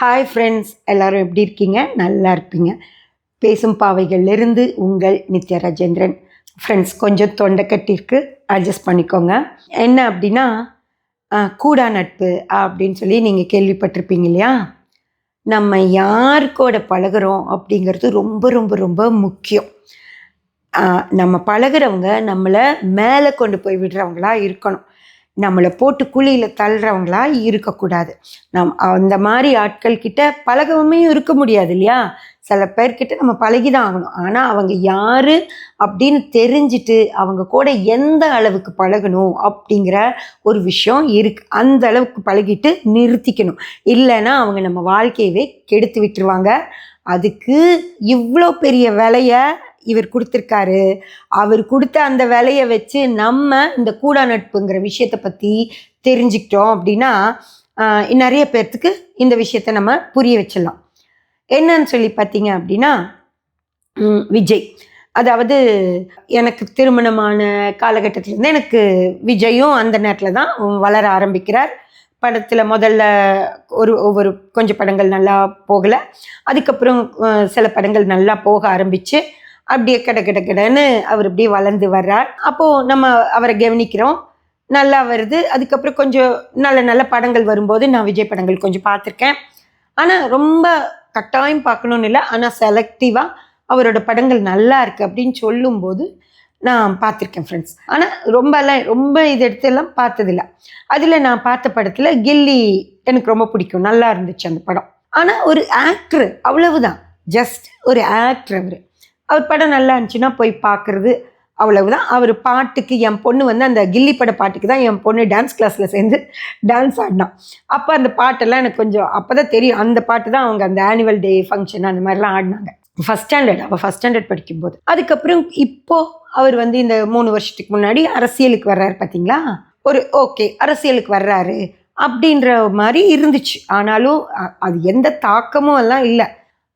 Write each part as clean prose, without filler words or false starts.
Hi friends, எல்லோரும் எப்படி இருக்கீங்க? நல்லா இருப்பீங்க. பேசும் பாவைகள்லேருந்து உங்கள் நித்யா ராஜேந்திரன். ஃப்ரெண்ட்ஸ், கொஞ்சம் தொண்டை கட்டிருக்கு, அட்ஜஸ்ட் பண்ணிக்கோங்க. என்ன அப்படின்னா, கூடா நட்பு அப்படின்னு சொல்லி நீங்கள் கேள்விப்பட்டிருப்பீங்க இல்லையா? நம்ம யார் கூட பழகுறோம் அப்படிங்கிறது ரொம்ப ரொம்ப ரொம்ப முக்கியம். நம்ம பழகுறவங்க நம்மளை மேலே கொண்டு போய் விடுறவங்களா இருக்கணும். நம்மளை போட்டு குழியில் தள்ளுறவங்களா இருக்கக்கூடாது. அந்த மாதிரி ஆட்கள் கிட்ட பழகவுமே இருக்க முடியாது இல்லையா? சில பேர்கிட்ட நம்ம பழகி தான் ஆகணும். ஆனால் அவங்க யார் அப்படின்னு தெரிஞ்சுட்டு அவங்க கூட எந்த அளவுக்கு பழகணும் அப்படிங்கிற ஒரு விஷயம் இருக்குது. அந்த அளவுக்கு பழகிட்டு நிறுத்திக்கணும். இல்லைன்னா அவங்க நம்ம வாழ்க்கையவே கெடுத்து விட்டுருவாங்க. அதுக்கு இவ்வளோ பெரிய வேலையை இவர் கொடுத்துருக்காரு. அவர் கொடுத்த அந்த வேலையை வச்சு நம்ம இந்த கூடா நட்புங்கிற விஷயத்தை பற்றி தெரிஞ்சுக்கிட்டோம் அப்படின்னா நிறைய பேர்த்துக்கு இந்த விஷயத்தை நம்ம புரிய வச்சிடலாம். என்னன்னு சொல்லி பார்த்தீங்க அப்படின்னா, விஜய், அதாவது எனக்கு திருமணமான காலகட்டத்திலேருந்து எனக்கு விஜயும் அந்த நேரத்தில் தான் வளர ஆரம்பிக்கிறார். படத்தில் முதல்ல ஒவ்வொரு கொஞ்சம் படங்கள் நல்லா போகலை. அதுக்கப்புறம் சில படங்கள் நல்லா போக ஆரம்பித்து அப்படியே கடன்னு அவர் அப்படியே வளர்ந்து வர்றார். அப்போது நம்ம அவரை கவனிக்கிறோம், நல்லா வருது. அதுக்கப்புறம் கொஞ்சம் நல்ல நல்ல படங்கள் வரும்போது நான் விஜய் படங்கள் கொஞ்சம் பார்த்துருக்கேன். ஆனால் ரொம்ப கட்டாயம் பார்க்கணுன்னு இல்லை, ஆனால் செலக்டிவாக அவரோட படங்கள் நல்லா இருக்குது அப்படின்னு சொல்லும்போது நான் பார்த்துருக்கேன் ஃப்ரெண்ட்ஸ். ஆனால் ரொம்ப இது எடுத்தெல்லாம் பார்த்ததில்லை. அதில் நான் பார்த்த படத்தில் கில்லி எனக்கு ரொம்ப பிடிக்கும், நல்லா இருந்துச்சு அந்த படம். ஆனால் ஒரு ஆக்டர், அவ்வளவுதான், ஜஸ்ட் ஒரு ஆக்டர். அவர் படம் நல்லா இருந்துச்சுன்னா போய் பார்க்குறது, அவ்வளவுதான். அவர் பாட்டுக்கு என் பொண்ணு வந்து அந்த கில்லி பட பாட்டுக்கு தான் என் பொண்ணு டான்ஸ் கிளாஸில் சேர்ந்து டான்ஸ் ஆடினான். அப்போ அந்த பாட்டெல்லாம் எனக்கு கொஞ்சம் அப்போ தான் தெரியும். அந்த பாட்டு தான் அவங்க அந்த ஆனுவல் டே ஃபங்க்ஷன் அந்த மாதிரிலாம் ஆடினாங்க. அவள் ஃபஸ்ட் ஸ்டாண்டர்ட் படிக்கும்போது. அதுக்கப்புறம் இப்போது அவர் வந்து இந்த 3 வருஷத்துக்கு முன்னாடி அரசியலுக்கு வர்றாரு பார்த்தீங்களா? ஓகே, அரசியலுக்கு வர்றாரு அப்படின்ற மாதிரி இருந்துச்சு. ஆனாலும் அது எந்த தாக்கமும் எல்லாம் இல்லை.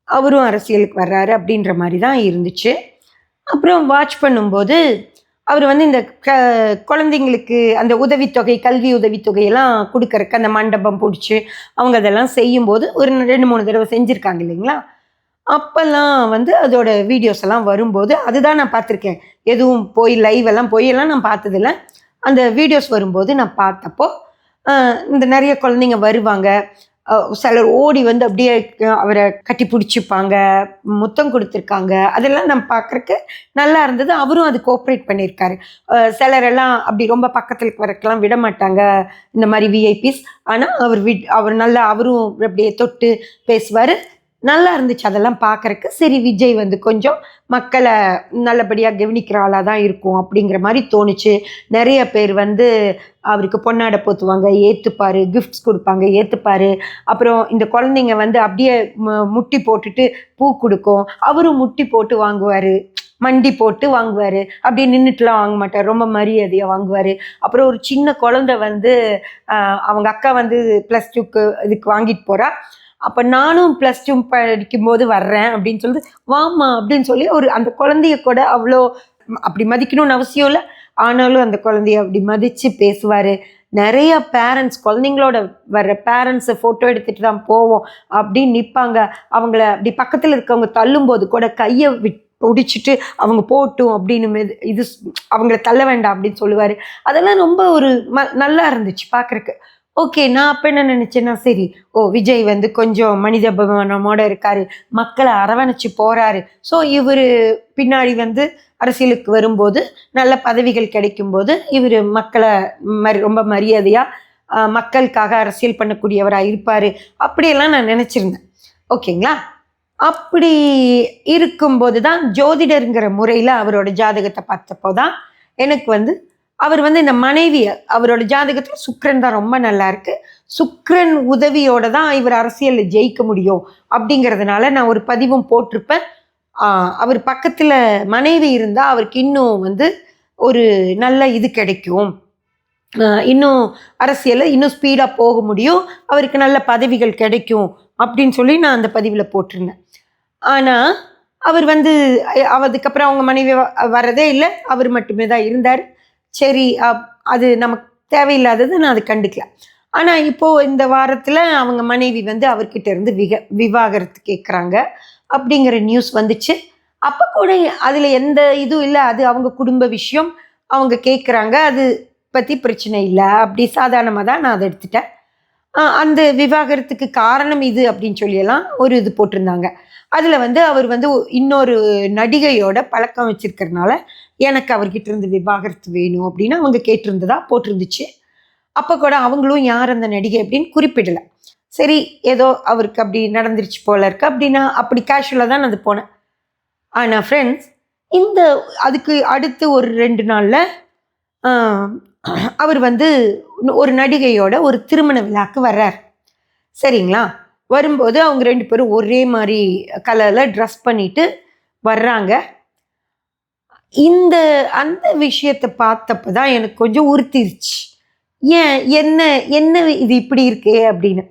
அவரும் அரசியலுக்கு வர்றாரு அப்படின்ற மாதிரி தான் இருந்துச்சு. அப்புறம் வாட்ச் பண்ணும்போது அவர் வந்து இந்த குழந்தைங்களுக்கு அந்த உதவித்தொகை, கல்வி உதவித்தொகையெல்லாம் கொடுக்கறக்கு அந்த மண்டபம் பிடிச்சி அவங்க அதெல்லாம் செய்யும்போது ஒரு 2-3 தடவை செஞ்சுருக்காங்க இல்லைங்களா? அப்போல்லாம் வந்து அதோட வீடியோஸ் எல்லாம் வரும்போது அதுதான் நான் பார்த்துருக்கேன். எதுவும் போய் லைவெல்லாம் போயெல்லாம் நான் பார்த்ததில்ல. அந்த வீடியோஸ் வரும்போது நான் பார்த்தப்போ இந்த நிறைய குழந்தைங்க வருவாங்க. சிலர் ஓடி வந்து அப்படியே அவரை கட்டி பிடிச்சிப்பாங்க, முத்தம் கொடுத்துருக்காங்க. அதெல்லாம் நம்ம பார்க்குறக்கு நல்லா இருந்தது. அவரும் அது கோஆப்ரேட் பண்ணியிருக்காரு. சிலரெல்லாம் அப்படி ரொம்ப பக்கத்தில் வரக்கெல்லாம் விட மாட்டாங்க, இந்த மாதிரி விஐபிஸ். ஆனால் அவர் நல்லா அவரும் அப்படியே தொட்டு பேசுவார். நல்லா இருந்துச்சு அதெல்லாம் பார்க்குறக்கு. சரி, விஜய் வந்து கொஞ்சம் மக்களை நல்லபடியாக கவனிக்கிற ஆளாக தான் இருக்கும் அப்படிங்கிற மாதிரி தோணுச்சு. நிறைய பேர் வந்து அவருக்கு பொன்னாடை போத்துவாங்க, ஏற்றுப்பார், கிஃப்ட்ஸ் கொடுப்பாங்க, ஏற்றுப்பார். அப்புறம் இந்த குழந்தைங்க வந்து அப்படியே முட்டி போட்டுட்டு பூ கொடுக்கும், அவரும் முட்டி போட்டு வாங்குவார், மண்டி போட்டு வாங்குவார். அப்படியே நின்றுட்டுலாம் வாங்க மாட்டார், ரொம்ப மரியாதையாக வாங்குவார். அப்புறம் ஒரு சின்ன குழந்தை வந்து அவங்க அக்கா வந்து +2க்கு இதுக்கு வாங்கிட்டு போகிறா. அப்போ நானும் +2 படிக்கும்போது வர்றேன் அப்படின்னு சொல்லிட்டு வாமா அப்படின்னு சொல்லி அந்த குழந்தைய கூட அவ்வளோ அப்படி மதிக்கணும்னு அவசியம் இல்லை. ஆனாலும் அந்த குழந்தைய அப்படி மதித்து பேசுவார். நிறைய பேரண்ட்ஸ், குழந்தைங்களோட வர்ற பேரண்ட்ஸை ஃபோட்டோ எடுத்துகிட்டு தான் போவோம் அப்படின்னு நிற்பாங்க. அவங்கள அப்படி பக்கத்தில் இருக்கவங்க தள்ளும்போது கூட கையை பிடிச்சிட்டு அவங்க போட்டும் அப்படின்னு இது அவங்கள தள்ள வேண்டாம் அப்படின்னு சொல்லுவார். அதெல்லாம் ரொம்ப ஒரு நல்லா இருந்துச்சு பார்க்குறக்கு. ஓகே, நான் அப்போ என்ன நினச்சேன்னா, சரி, விஜய் வந்து கொஞ்சம் மனிதாபிமானமோடு இருக்கார், மக்களை அரவணைச்சு போகிறாரு. ஸோ இவர் பின்னாடி வந்து அரசியலுக்கு வரும்போது நல்ல பதவிகள் கிடைக்கும்போது இவர் மக்களை ரொம்ப மரியாதையாக மக்களுக்காக அரசியல் பண்ணக்கூடியவராக இருப்பார் அப்படியெல்லாம் நான் நினச்சிருந்தேன். ஓகேங்களா? அப்படி இருக்கும்போது தான் ஜோதிடருங்கிற முறையில் அவரோட ஜாதகத்தை பார்த்தப்போ தான் எனக்கு வந்து அவர் வந்து இந்த மனைவியை, அவரோட ஜாதகத்தில் சுக்கிரன் தான் ரொம்ப நல்லா இருக்கு, சுக்கிரன் உதவியோட தான் இவர் அரசியலில் ஜெயிக்க முடியும் அப்படிங்கிறதுனால நான் ஒரு பதிவும் போட்டிருப்பேன். அவர் பக்கத்தில் மனைவி இருந்தால் அவருக்கு இன்னும் வந்து ஒரு நல்ல இது கிடைக்கும், இன்னும் அரசியலில் இன்னும் ஸ்பீடாக போக முடியும், அவருக்கு நல்ல பதவிகள் கிடைக்கும் அப்படின்னு சொல்லி நான் அந்த பதிவில் போட்டிருந்தேன். ஆனால் அவர் வந்து அதுக்கப்புறம் அவங்க மனைவி வர்றதே இல்லை, அவர் மட்டுமே தான் இருந்தார். சரி, அது நமக்கு தேவையில்லாதது, நான் அதை கண்டுக்கல. ஆனால் இப்போது இந்த வாரத்தில் அவங்க மனைவி வந்து அவர்கிட்ட இருந்து விவாகரத்து கேட்குறாங்க அப்படிங்கிற நியூஸ் வந்துச்சு. அப்போ கூட அதில் எந்த இதுவும் இல்லை, அது அவங்க குடும்ப விஷயம், அவங்க கேட்குறாங்க, அது பற்றி பிரச்சனை இல்லை, அப்படி சாதாரணமாக தான் நான் அதை எடுத்துட்டேன். அந்த விவாகரத்துக்கு காரணம் இது அப்படின்னு சொல்லியெல்லாம் ஒரு இது போட்டிருந்தாங்க. அதில் வந்து அவர் வந்து இன்னொரு நடிகையோட பழக்கம் வச்சிருக்கிறதுனால எனக்கு அவர்கிட்ட இருந்து விவாகரத்து வேணும் அப்படின்னு அவங்க கேட்டிருந்ததா போட்டிருந்துச்சு. அப்போ கூட அவங்களும் யார் அந்த நடிகை அப்படின்னு குறிப்பிடலை. சரி, ஏதோ அவருக்கு அப்படி நடந்துருச்சு போல இருக்கு அப்படின்னா அப்படி கேஷுவலாக தான் நான் அது போனேன். ஆனால் ஃப்ரெண்ட்ஸ், அதுக்கு அடுத்து ஒரு 2 நாளில் அவர் வந்து ஒரு நடிகையோட ஒரு திருமண விழாக்கு வர்றார். சரிங்களா? வரும்போது அவங்க 2 பேரும் ஒரே மாதிரி கலரில் ட்ரெஸ் பண்ணிட்டு வர்றாங்க. அந்த விஷயத்தை பார்த்தப்ப தான் எனக்கு கொஞ்சம் உறுத்திருச்சு. ஏன் என்ன இது இப்படி இருக்கே அப்படின்னு.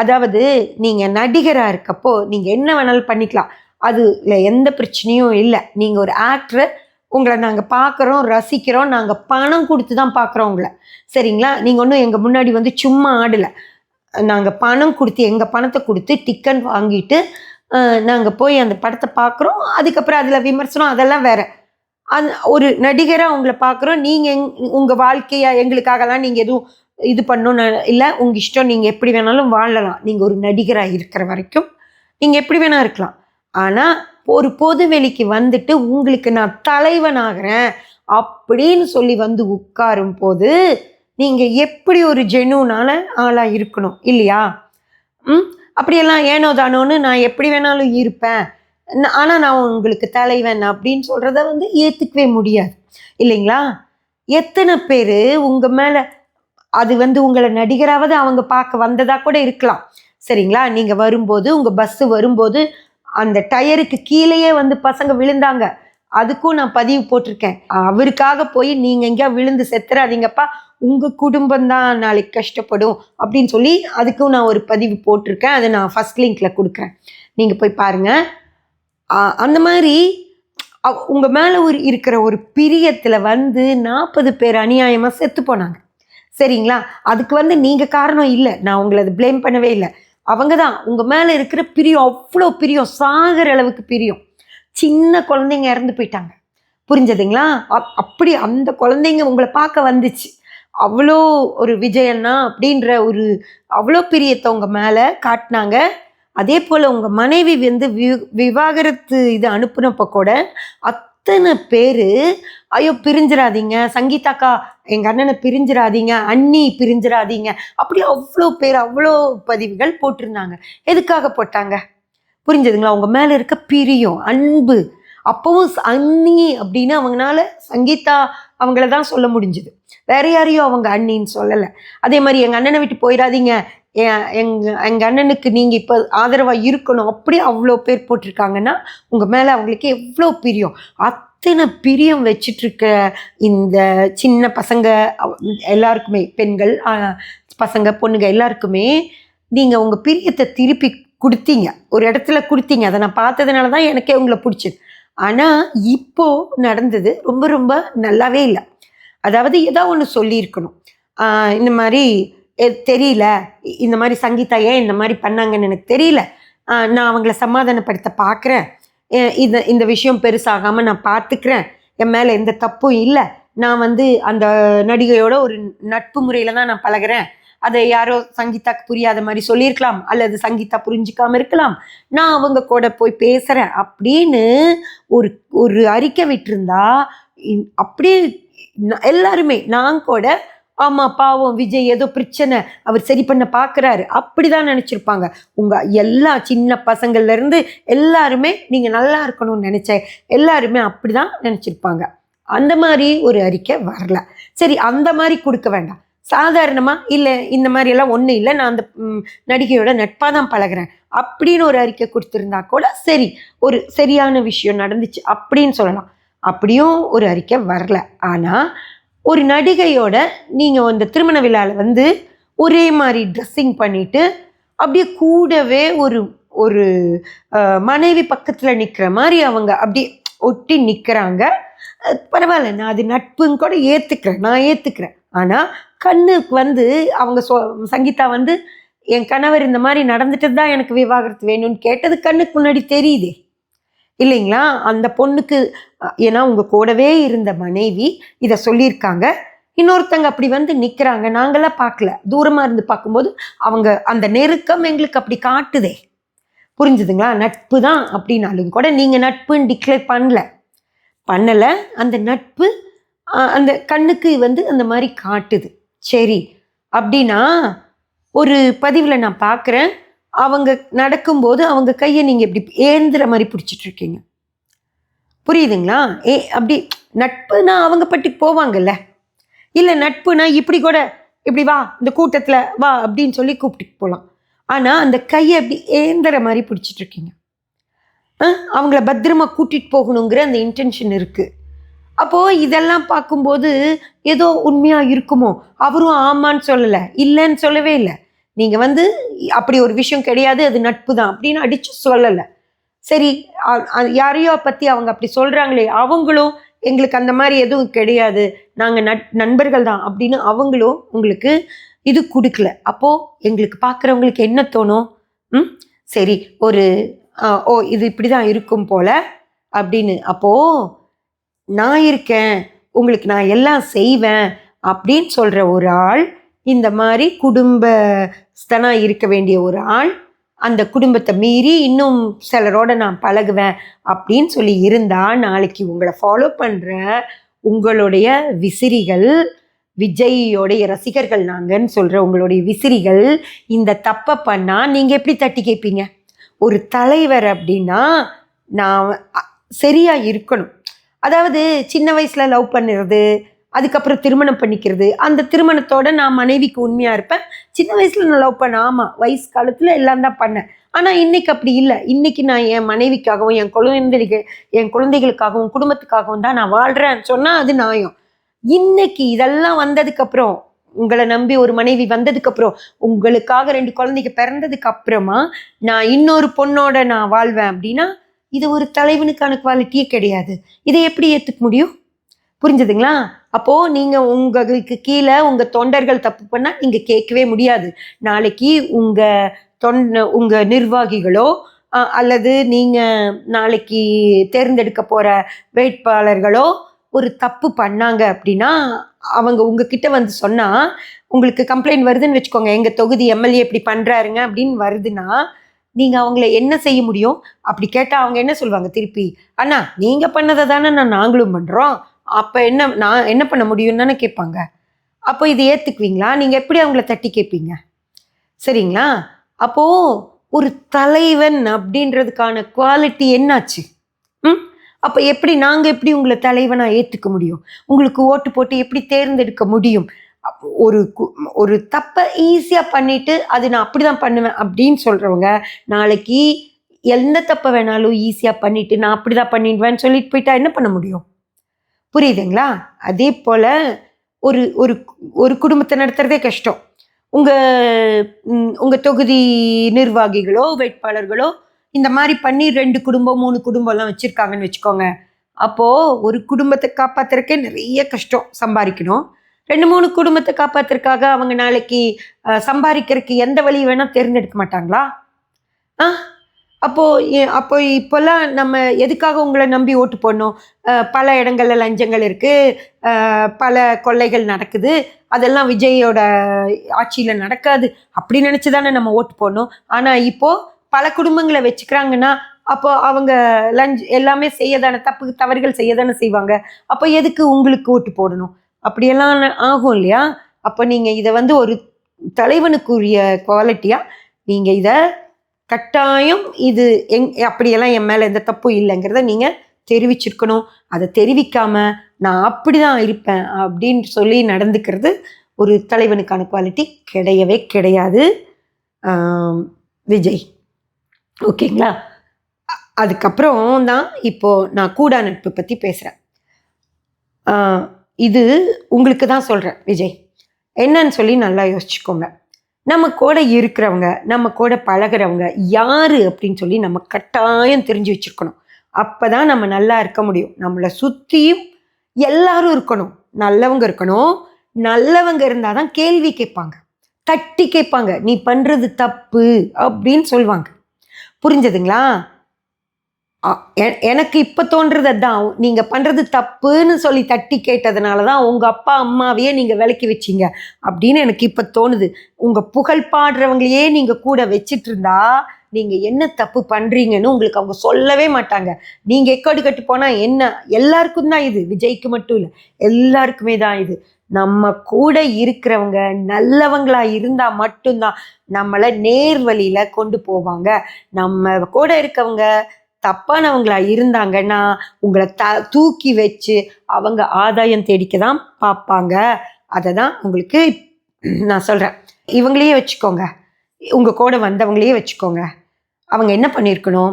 அதாவது நீங்கள் நடிகராக இருக்கப்போ நீங்கள் என்ன வேணாலும் பண்ணிக்கலாம், அதுல எந்த பிரச்சனையும் இல்லை. நீங்கள் ஒரு ஆக்டர், உங்களை நாங்கள் பார்க்குறோம், ரசிக்கிறோம், நாங்கள் பணம் கொடுத்து தான் பார்க்குறோம் உங்களை. சரிங்களா? நீங்கள் ஒன்றும் எங்கள் முன்னாடி வந்து சும்மா ஆடலை. நாங்கள் பணம் கொடுத்து, எங்கள் பணத்தை கொடுத்து டிக்கெட் வாங்கிட்டு நாங்கள் போய் அந்த படத்தை பார்க்குறோம். அதுக்கப்புறம் அதில் விமர்சனம், அதெல்லாம் வேற. ஒரு நடிகராக உங்களை பார்க்குறோம். நீங்கள் உங்கள் வாழ்க்கையாக எங்களுக்காகலாம் நீங்கள் எதுவும் இது பண்ணணும்னு இல்லை, உங்கள் இஷ்டம், நீங்கள் எப்படி வேணாலும் வாழலாம். நீங்கள் ஒரு நடிகராக இருக்கிற வரைக்கும் நீங்கள் எப்படி வேணால் இருக்கலாம். ஆனால் ஒரு பொது வெளிக்கு வந்துட்டு உங்களுக்கு நான் தலைவனாகிறேன் அப்படின்னு சொல்லி வந்து உட்காரும் போது நீங்கள் எப்படி ஒரு ஜெனூனால ஆளாக இருக்கணும் இல்லையா? அப்படியெல்லாம் ஏனோ தானோன்னு நான் எப்படி வேணாலும் இருப்பேன், ஆனால் நான் உங்களுக்கு தலைவன் அப்படின்னு சொல்கிறத வந்து ஏற்றுக்கவே முடியாது இல்லைங்களா? எத்தனை பேர் உங்கள் மேலே, அது வந்து உங்களை நடிகராவது அவங்க பார்க்க வந்ததாக கூட இருக்கலாம். சரிங்களா? நீங்கள் வரும்போது, உங்கள் பஸ்ஸு வரும்போது அந்த டயருக்கு கீழேயே வந்து பசங்க விழுந்தாங்க. அதுக்கும் நான் பதிவு போட்டிருக்கேன். அவருக்காக போய் நீங்கள் எங்கேயா விழுந்து செத்துறாதீங்கப்பா, உங்கள் குடும்பம் தான் நாளைக்கு கஷ்டப்படும் அப்படின்னு சொல்லி அதுக்கும் நான் ஒரு பதிவு போட்டிருக்கேன். அதை நான் ஃபர்ஸ்ட் லிங்க்கில் கொடுக்குறேன், நீங்கள் போய் பாருங்கள். அந்த மாதிரி உங்கள் மேலே இருக்கிற ஒரு பிரியத்தில் வந்து 40 பேர் அநியாயமாக செத்து போனாங்க. சரிங்களா? அதுக்கு வந்து நீங்கள் காரணம் இல்லை, நான் உங்களை அதை ப்ளேம் பண்ணவே இல்லை. அவங்க தான் உங்கள் மேலே இருக்கிற பிரியம், அவ்வளோ பிரியம், சாகிற அளவுக்கு பிரியம். சின்ன குழந்தைங்க இறந்து போயிட்டாங்க, புரிஞ்சதுங்களா? அப்படி அந்த குழந்தைங்க உங்களை பார்க்க வந்துச்சு. அவ்வளோ ஒரு விஜயண்ணா அப்படின்ற ஒரு அவ்வளோ பிரியத்தை உங்கள் மேலே காட்டினாங்க. அதே போல் உங்கள் மனைவி வந்து விவாகரத்து இது அனுப்புனப்போ கூட அத்தனை பேர், ஐயோ பிரிஞ்சிடாதீங்க, சங்கீதாக்கா எங்கள் அண்ணனை பிரிஞ்சிடாதீங்க, அண்ணி பிரிஞ்சிடாதீங்க, அப்படி அவ்வளோ பேர் அவ்வளோ பதிவுகள் போட்டிருந்தாங்க. எதுக்காக போட்டாங்க? புரிஞ்சதுங்களா? உங்கள் மேலே இருக்க பிரியம், அன்பு. அப்போவும் அண்ணி அப்படின்னு அவங்களால சங்கீதா அவங்கள தான் சொல்ல முடிஞ்சுது, வேற யாரையும் அவங்க அண்ணின்னு சொல்லலை. அதே மாதிரி எங்கள் அண்ணனை விட்டு போயிடாதீங்க, எங்கள் அண்ணனுக்கு நீங்கள் இப்போ ஆதரவாக இருக்கணும், அப்படி அவ்வளோ பேர் போட்டிருக்காங்கன்னா உங்கள் மேலே அவங்களுக்கு எவ்வளோ பிரியம். அத்தனை பிரியம் வச்சிட்ருக்க இந்த சின்ன பசங்க எல்லாருக்குமே, பெண்கள் பசங்க பொண்ணுங்க எல்லாருக்குமே நீங்கள் உங்கள் பிரியத்தை திருப்பி கொடுத்தீங்க, ஒரு இடத்துல கொடுத்தீங்க. அதை நான் பார்த்ததுனால தான் எனக்கே உங்களை பிடிச்சது. ஆனால் இப்போது நடந்தது ரொம்ப ரொம்ப நல்லாவே இல்லை. அதாவது ஏதோ ஒன்று சொல்லியிருக்கணும், இந்த மாதிரி தெரியல, இந்த மாதிரி சங்கீதா ஏன் இந்த மாதிரி பண்ணாங்கன்னு எனக்கு தெரியல, நான் அவங்கள சமாதானப்படுத்த பார்க்குறேன், இந்த விஷயம் பெருசாகாமல் நான் பார்த்துக்கிறேன், என் மேலே எந்த தப்பும் இல்லை, நான் வந்து அந்த நடிகையோட ஒரு நட்பு முறையில் தான் நான் பழகிறேன், அதை யாரோ சங்கீதாக்கு புரியாத மாதிரி சொல்லியிருக்கலாம், அல்லது சங்கீதா புரிஞ்சிக்காமல் இருக்கலாம், நான் அவங்க கூட போய் பேசுகிறேன் அப்படின்னு ஒரு அறிக்கை விட்டுருந்தா அப்படியே எல்லாருமே, நான் கூட ஆமாம் பாவம் விஜய் ஏதோ பிரச்சனை, அவர் சரி பண்ண பார்க்குறாரு அப்படிதான் நினச்சிருப்பாங்க. உங்கள் எல்லா சின்ன பசங்கள்லேருந்து எல்லாருமே நீங்கள் நல்லா இருக்கணும்னு நினச்ச எல்லாருமே அப்படி தான் நினச்சிருப்பாங்க. அந்த மாதிரி ஒரு அறிக்கை வரல. சரி, அந்த மாதிரி கொடுக்க வேண்டாம், சாதாரணமாக இல்லை இந்த மாதிரியெல்லாம் ஒன்றும் இல்லை, நான் அந்த நடிகையோட நட்பாக தான் பழகிறேன் அப்படின்னு ஒரு அறிக்கை கொடுத்துருந்தா கூட சரி, ஒரு சரியான விஷயம் நடந்துச்சு அப்படின்னு சொல்லலாம். அப்படியும் ஒரு அறிக்கை வரல. ஆனால் ஒரு நடிகையோட நீங்கள் அந்த திருமண விழாவில் வந்து ஒரே மாதிரி ட்ரெஸ்ஸிங் பண்ணிவிட்டு அப்படியே கூடவே ஒரு மனைவி பக்கத்தில் நிற்கிற மாதிரி அவங்க அப்படியே ஒட்டி நிற்கிறாங்க. பரவாயில்ல, நான் அது நட்புன்னு கூட நான் ஏற்றுக்கிறேன். ஆனால் கண்ணுக்கு வந்து அவங்க சங்கீதா வந்து என் கணவர் இந்த மாதிரி நடந்துட்டு தான் எனக்கு விவாகரத்து வேணும்னு கேட்டது கண்ணுக்கு முன்னாடி தெரியுதே இல்லைங்களா? அந்த பொண்ணுக்கு ஏன்னா உங்கள் கூடவே இருந்த மனைவி இதை சொல்லியிருக்காங்க. இன்னொருத்தங்க அப்படி வந்து நிற்கிறாங்க. நாங்களாம் பார்க்கல, தூரமாக இருந்து பார்க்கும்போது அவங்க அந்த நெருக்கம் எங்களுக்கு அப்படி காட்டுதே. புரிஞ்சுதுங்களா? நட்பு தான் அப்படின்னாலும் கூட நீங்கள் நட்புன்னு டிக்ளேர் பண்ணலை. அந்த நட்பு அந்த கண்ணுக்கு வந்து அந்த மாதிரி காட்டுது. சரி அப்படின்னா ஒரு பதிவில் நான் பார்க்குறேன், அவங்க நடக்கும்போது அவங்க கையை நீங்கள் இப்படி ஏந்துற மாதிரி பிடிச்சிட்டு இருக்கீங்க. புரியுதுங்களா? அப்படி நட்புனா அவங்க பட்டி போவாங்கல்ல, இல்லை நட்புனா இப்படி கூட இப்படி வா இந்த கூட்டத்தில் வா அப்படின்னு சொல்லி கூப்பிட்டு போகலாம். ஆனால் அந்த கையை அப்படி ஏந்துற மாதிரி பிடிச்சிட்டு இருக்கீங்க. அவங்கள பத்திரமா கூட்டிகிட்டு போகணுங்கிற அந்த இன்டென்ஷன் இருக்குது. அப்போது இதெல்லாம் பார்க்கும்போது ஏதோ உண்மையாக இருக்குமோ? அவரும் ஆமான்னு சொல்லலை, இல்லைன்னு சொல்லவே இல்லை. நீங்கள் வந்து அப்படி ஒரு விஷயம் கிடையாது, அது நட்பு தான் அப்படின்னு அடித்து சொல்லலை. சரி, யாரையோ பற்றி அவங்க அப்படி சொல்கிறாங்களே, அவங்களும் எங்களுக்கு அந்த மாதிரி எதுவும் கிடையாது, நாங்கள் நண்பர்கள் தான் அப்படின்னு அவங்களும் உங்களுக்கு இது கொடுக்கல. அப்போது எங்களுக்கு பார்க்குறவங்களுக்கு என்ன தோணும்? சரி, ஒரு இது இப்படி தான் இருக்கும் போல் அப்படின்னு. அப்போது நான் இருக்கேன், உங்களுக்கு நான் எல்லாம் செய்வேன் அப்படின்னு சொல்கிற ஒரு ஆள், இந்த மாதிரி குடும்பஸ்தனாக இருக்க வேண்டிய ஒரு ஆள், அந்த குடும்பத்தை மீறி இன்னும் சிலரோட நான் பழகுவேன் அப்படின்னு சொல்லி இருந்தால், நாளைக்கு உங்களை ஃபாலோ பண்ணுற உங்களுடைய விசிறிகள், விஜயோடைய ரசிகர்கள் நாங்கன்னு சொல்கிற உங்களுடைய விசிறிகள் இந்த தப்பை பண்ணால் நீங்கள் எப்படி தட்டி கேட்பீங்க? ஒரு தலைவர் அப்படின்னா நான் சரியாக இருக்கணும். அதாவது சின்ன வயசில் லவ் பண்ணுறது, அதுக்கப்புறம் திருமணம் பண்ணிக்கிறது, அந்த திருமணத்தோடு நான் மனைவிக்கு உண்மையாக இருப்பேன். சின்ன வயசில் நான் லவ் பண்ணேன், ஆமாம், வயசு காலத்தில் எல்லாம் தான் பண்ணேன். ஆனால் இன்றைக்கி அப்படி இல்லை. இன்றைக்கி நான் என் மனைவிக்காகவும் என் குழந்தைகளுக்காகவும் குடும்பத்துக்காகவும் தான் நான் வாழ்கிறேன்னு சொன்னால் அது நியாயம். இன்னைக்கு இதெல்லாம் வந்ததுக்கப்புறம், உங்களை நம்பி ஒரு மனைவி வந்ததுக்கப்புறம், உங்களுக்காக 2 குழந்தைங்க பிறந்ததுக்கு அப்புறமா நான் இன்னொரு பொண்ணோட நான் வாழ்வேன் அப்படின்னா இது ஒரு தலைவனுக்கான குவாலிட்டியே கிடையாது. இதை எப்படி ஏற்றுக்க முடியும்? புரிஞ்சுதுங்களா? அப்போது நீங்கள் உங்களுக்கு கீழே உங்கள் தொண்டர்கள் தப்பு பண்ணால் நீங்கள் கேட்கவே முடியாது. நாளைக்கு உங்கள் நிர்வாகிகளோ அல்லது நீங்கள் நாளைக்கு தேர்ந்தெடுக்க போகிற வேட்பாளர்களோ ஒரு தப்பு பண்ணாங்க அப்படின்னா அவங்க உங்ககிட்ட வந்து சொன்னால், உங்களுக்கு கம்ப்ளைண்ட் வருதுன்னு வச்சுக்கோங்க, எங்கள் தொகுதி எம்எல்ஏ இப்படி பண்ணுறாருங்க அப்படின்னு வருதுன்னா, நீங்கள் அவங்கள என்ன செய்ய முடியும்? அப்படி கேட்டால் அவங்க என்ன சொல்லுவாங்க திருப்பி? அண்ணா நீங்கள் பண்ணதை தானே நாங்களும் பண்ணுறோம், அப்போ நான் என்ன பண்ண முடியும்னு தானே கேட்பாங்க. அப்போ இதை ஏற்றுக்குவீங்களா? நீங்கள் எப்படி அவங்கள தட்டி கேட்பீங்க? சரிங்களா? அப்போது ஒரு தலைவன் அப்படின்றதுக்கான குவாலிட்டி என்னாச்சு? அப்போ நாங்கள் எப்படி உங்களை தலைவனாக ஏற்றுக்க முடியும்? உங்களுக்கு ஓட்டு போட்டு எப்படி தேர்ந்தெடுக்க முடியும்? ஒரு தப்பை ஈஸியாக பண்ணிவிட்டு அது நான் அப்படி தான் பண்ணுவேன் அப்படின்னு சொல்கிறவங்க, நாளைக்கு எந்த தப்பை வேணாலும் ஈஸியாக பண்ணிவிட்டு நான் அப்படி தான் பண்ணிடுவேன்னு சொல்லிட்டு போயிட்டா என்ன பண்ண முடியும்? புரியுதுங்களா? அதே போல் ஒரு ஒரு ஒரு குடும்பத்தை நடத்துகிறதே கஷ்டம். உங்கள் தொகுதி நிர்வாகிகளோ வேட்பாளர்களோ இந்த மாதிரி பண்ணி 2 குடும்பம் 3 குடும்பம்லாம் வச்சுருக்காங்கன்னு வச்சுக்கோங்க. அப்போது ஒரு குடும்பத்தை காப்பாற்றுறக்கே நிறைய கஷ்டம், சம்பாதிக்கணும். 2-3 குடும்பத்தை காப்பாற்றுறதுக்காக அவங்க நாளைக்கு சம்பாதிக்கிறதுக்கு எந்த வழி வேணால் தேர்ந்தெடுக்க மாட்டாங்களா? அப்போ இப்போல்லாம் நம்ம எதுக்காக உங்களை நம்பி ஓட்டு போடணும்? பல இடங்களில் லஞ்சங்கள் இருக்குது, பல கொள்ளைகள் நடக்குது, அதெல்லாம் விஜயோட ஆட்சியில் நடக்காது அப்படி நினச்சி தானே நம்ம ஓட்டு போடணும். ஆனால் இப்போது பல குடும்பங்களை வச்சுக்கிறாங்கன்னா அப்போ அவங்க எல்லாமே தவறுகள் செய்ய தானே செய்வாங்க. அப்போ எதுக்கு உங்களுக்கு ஓட்டு போடணும்? அப்படியெல்லாம் ஆகும் இல்லையா? அப்போ நீங்கள் இதை வந்து ஒரு தலைவனுக்குரிய குவாலிட்டியாக நீங்கள் இதை கட்டாயம் இது அப்படியெல்லாம் என் மேலே எந்த தப்பும் இல்லைங்கிறத நீங்கள் தெரிவிச்சிருக்கணும். அதை தெரிவிக்காமல் நான் அப்படி தான் இருப்பேன் அப்படின்னு சொல்லி நடந்துக்கிறது ஒரு தலைவனுக்கான குவாலிட்டி கிடையவே கிடையாது விஜய். ஓகேங்களா? அதுக்கப்புறம் தான் இப்போது நான் கூடா நட்பு பற்றி பேசுகிறேன். இது உங்களுக்கு தான் சொல்கிறேன் விஜய், என்னன்னு சொல்லி நல்லா யோசிச்சுக்கோங்க. நம்ம கூட இருக்கிறவங்க, நம்ம கூட பழகிறவங்க யார் அப்படின்னு சொல்லி நம்ம கட்டாயம் தெரிஞ்சு வச்சுருக்கணும். அப்போ தான் நம்ம நல்லா இருக்க முடியும். நம்மளை சுற்றியும் எல்லாரும் இருக்கணும், நல்லவங்க இருக்கணும், நல்லவங்க இருந்தால் தான் கேள்வி கேட்பாங்க, தட்டி கேட்பாங்க, நீ பண்ணுறது தப்பு அப்படின்னு சொல்லுவாங்க. புரிஞ்சதுங்களா? எனக்கு இப்போ தோன்றது தான், நீங்கள் பண்ணுறது தப்புன்னு சொல்லி தட்டி கேட்டதுனால தான் உங்கள் அப்பா அம்மாவையே நீங்கள் விலக்கி வச்சிங்க அப்படின்னு எனக்கு இப்போ தோணுது. உங்கள் புகழ் பாடுறவங்களையே நீங்கள் கூட வச்சிட்டு இருந்தா நீங்கள் என்ன தப்பு பண்ணுறீங்கன்னு உங்களுக்கு அவங்க சொல்லவே மாட்டாங்க. நீங்கள் எக்கோடு கட்டு போனால் என்ன, எல்லாருக்கும் தான் இது, விஜய்க்கு மட்டும் இல்லை, எல்லாருக்குமே தான் இது. நம்ம கூட இருக்கிறவங்க நல்லவங்களா இருந்தால் மட்டும்தான் நம்மளை நேர்வழியில் கொண்டு போவாங்க. நம்ம கூட இருக்கவங்க தப்பானவங்களா இருந்தாங்கன்னா உங்களை தூக்கி வச்சு அவங்க ஆதாயம் தேடிக்க தான் பார்ப்பாங்க. அதை தான் உங்களுக்கு நான் சொல்கிறேன். இவங்களையே வச்சுக்கோங்க, உங்கள் கூட வந்தவங்களையே வச்சுக்கோங்க. அவங்க என்ன பண்ணியிருக்கணும்,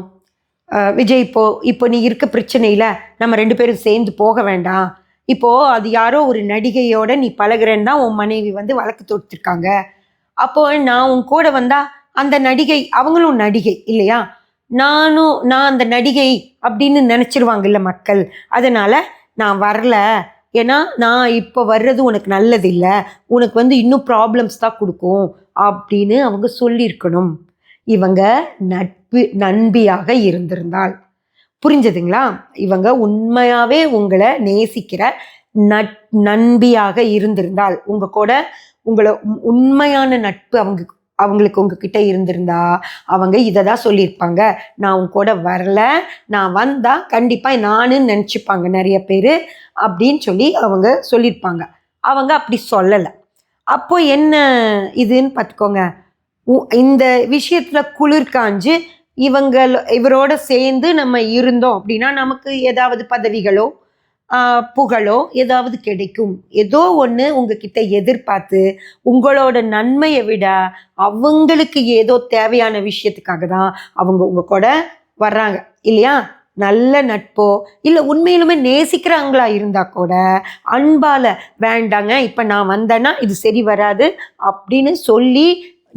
விஜய் இப்போ நீ இருக்க பிரச்சனையில் நம்ம 2 பேரும் சேர்ந்து போக வேண்டாம், இப்போது அது யாரோ ஒரு நடிகையோட நீ பழகுறேன்னு தான் உன் மனைவி வழக்கு தொடுத்துருக்காங்க. அப்போது நான் உன் கூட வந்தால் அந்த நடிகை அவங்களும் நடிகை இல்லையா, நான் அந்த நடிகை அப்படின்னு நினச்சிருவாங்கல்ல மக்கள். அதனால் நான் வரல, ஏன்னா நான் இப்போ வர்றது உனக்கு நல்லது இல்லை, உனக்கு இன்னும் ப்ராப்ளம்ஸ் தான் கொடுக்கும் அப்படின்னு அவங்க சொல்லியிருக்கணும். இவங்க நண்பியாக இருந்திருந்தால், புரிஞ்சதுங்களா? இவங்க உண்மையாகவே உங்களை நேசிக்கிற நண்பியாக இருந்திருந்தால், உங்கள் கூட உங்களை உண்மையான நட்பு அவங்களுக்கு உங்ககிட்ட இருந்திருந்தா அவங்க இதை தான் சொல்லியிருப்பாங்க, நான் உங்க கூட வரல, நான் வந்தால் கண்டிப்பாக நானுன்னு நினச்சிப்பாங்க நிறைய பேர் அப்படின்னு சொல்லி அவங்க சொல்லியிருப்பாங்க. அவங்க அப்படி சொல்லலை. அப்போ என்ன இதுன்னு பார்த்துக்கோங்க, இந்த விஷயத்தில் குளிர் காஞ்சு இவரோட சேர்ந்து நம்ம இருந்தோம் அப்படின்னா நமக்கு ஏதாவது பதவிகளோ புகழோ ஏதாவது கிடைக்கும். ஏதோ ஒன்று உங்ககிட்ட எதிர்பார்த்து உங்களோட நன்மையை விட அவங்களுக்கு ஏதோ தேவையான விஷயத்துக்காக தான் அவங்க உங்கள் கூட வர்றாங்க இல்லையா? நல்ல நட்போ இல்லை உண்மையிலுமே நேசிக்கிறாங்களா இருந்தால் கூட அன்பால் வேண்டாங்க, இப்போ நான் வந்தேன்னா இது சரி வராது அப்படின்னு சொல்லி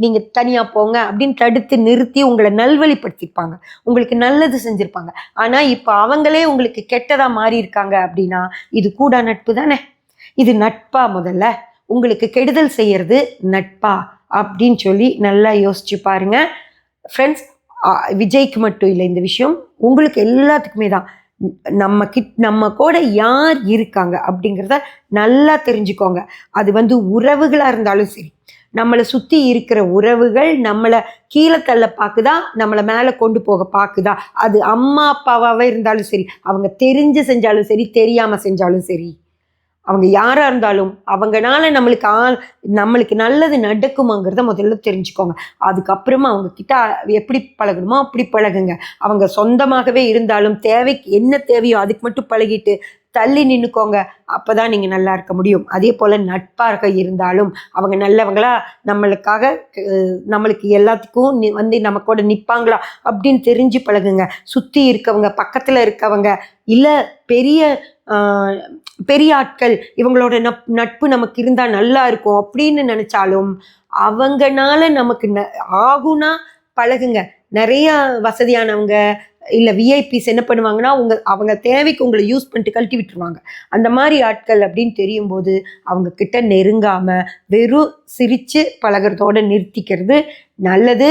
நீங்கள் தனியாக போங்க அப்படின்னு தடுத்து நிறுத்தி உங்களை நல்வழிப்படுத்தியிருப்பாங்க, உங்களுக்கு நல்லது செஞ்சுருப்பாங்க. ஆனால் இப்போ அவங்களே உங்களுக்கு கெட்டதாக மாறி இருக்காங்க அப்படின்னா இது கூட நட்பு தானே? இது நட்பா? முதல்ல உங்களுக்கு கெடுதல் செய்கிறது நட்பா அப்படின்னு சொல்லி நல்லா யோசிச்சு பாருங்க ஃப்ரெண்ட்ஸ். விஜய்க்கு மட்டும் இல்லை இந்த விஷயம், உங்களுக்கு எல்லாத்துக்குமே தான். நம்ம கூட யார் இருக்காங்க அப்படிங்கிறத நல்லா தெரிஞ்சுக்கோங்க. அது உறவுகளாக இருந்தாலும் சரி, நம்மளை சுற்றி இருக்கிற உறவுகள் நம்மளை கீழே தள்ள பார்க்குதா, நம்மளை மேலே கொண்டு போக பார்க்குதா, அது அம்மா அப்பாவாகவே இருந்தாலும் சரி, அவங்க தெரிஞ்சு செஞ்சாலும் சரி தெரியாமல் செஞ்சாலும் சரி, அவங்க யாராக இருந்தாலும் அவங்கனால நம்மளுக்கு நல்லது நடக்குமாங்கிறத முதல்ல தெரிஞ்சுக்கோங்க. அதுக்கப்புறமா அவங்க கிட்ட எப்படி பழகணுமோ அப்படி பழகுங்க. அவங்க சொந்தமாகவே இருந்தாலும் தேவைக்கு என்ன தேவையோ அதுக்கு மட்டும் பழகிட்டு தள்ளி நின்றுக்கோங்க. அப்போ தான் நீங்கள் நல்லா இருக்க முடியும். அதே போல் நட்பாக இருந்தாலும் அவங்க நல்லவங்களா, நம்மளுக்கு எல்லாத்துக்கும் நம்ம கூட நிற்பாங்களா அப்படின்னு தெரிஞ்சு பழகுங்க. சுற்றி இருக்கவங்க, பக்கத்தில் இருக்கவங்க, இல்லை பெரிய ஆட்கள், இவங்களோட நட்பு நமக்கு இருந்தால் நல்லா இருக்கும் அப்படின்னு நினச்சாலும் அவங்கனால நமக்கு ஆகுனா பழகுங்க. நிறைய வசதியானவங்க இல்லை விஐபிஸ் என்ன பண்ணுவாங்கன்னா அவங்க தேவைக்கு உங்களை யூஸ் பண்ணிட்டு கழட்டி விட்டுருவாங்க. அந்த மாதிரி ஆட்கள் அப்படின்னு தெரியும் போது அவங்க கிட்ட நெருங்காமல் வெறும் சிரித்து பழகிறதோடு நிறுத்திக்கிறது நல்லது.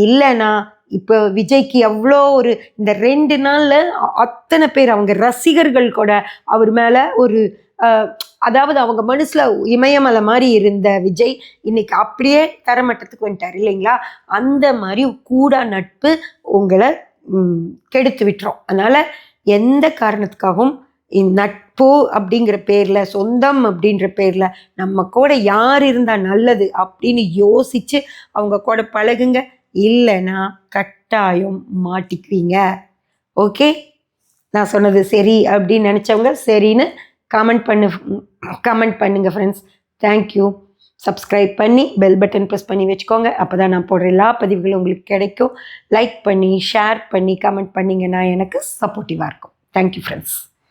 இல்லைன்னா இப்போ விஜய்க்கு எவ்வளோ இந்த 2 நாளில் அத்தனை பேர் அவங்க ரசிகர்கள் கூட அவர் மேலே அதாவது அவங்க மனசில் இமயமலை மாதிரி இருந்த விஜய் இன்னைக்கு அப்படியே தரமட்டத்துக்கு வந்துட்டார் இல்லைங்களா? அந்த மாதிரி கூட நட்பு உங்களை கெடுத்து விட்டுரும். அதனால் எந்த காரணத்துக்காகவும் நட்பு அப்படிங்கிற பேரில், சொந்தம் அப்படின்ற பேரில் நம்ம கூட யார் இருந்தால் நல்லது அப்படின்னு யோசித்து அவங்க கூட பழகுங்க. இல்லைன்னா கட்டாயம் மாட்டிக்குவீங்க. ஓகே, நான் சொன்னது சரி அப்படின்னு நினச்சவங்க சரின்னு கமெண்ட் பண்ணுங்கள் ஃப்ரெண்ட்ஸ். தேங்க்யூ. சப்ஸ்கிரைப் பண்ணி பெல் பட்டன் ப்ரெஸ் பண்ணி வச்சுக்கோங்க. அப்போ தான் நான் போடுற எல்லா பதிவுகளும் உங்களுக்கு கிடைக்கும். லைக் பண்ணி ஷேர் பண்ணி கமெண்ட் பண்ணிங்கன்னா எனக்கு சப்போர்ட்டிவாக இருக்கும். Thank you friends.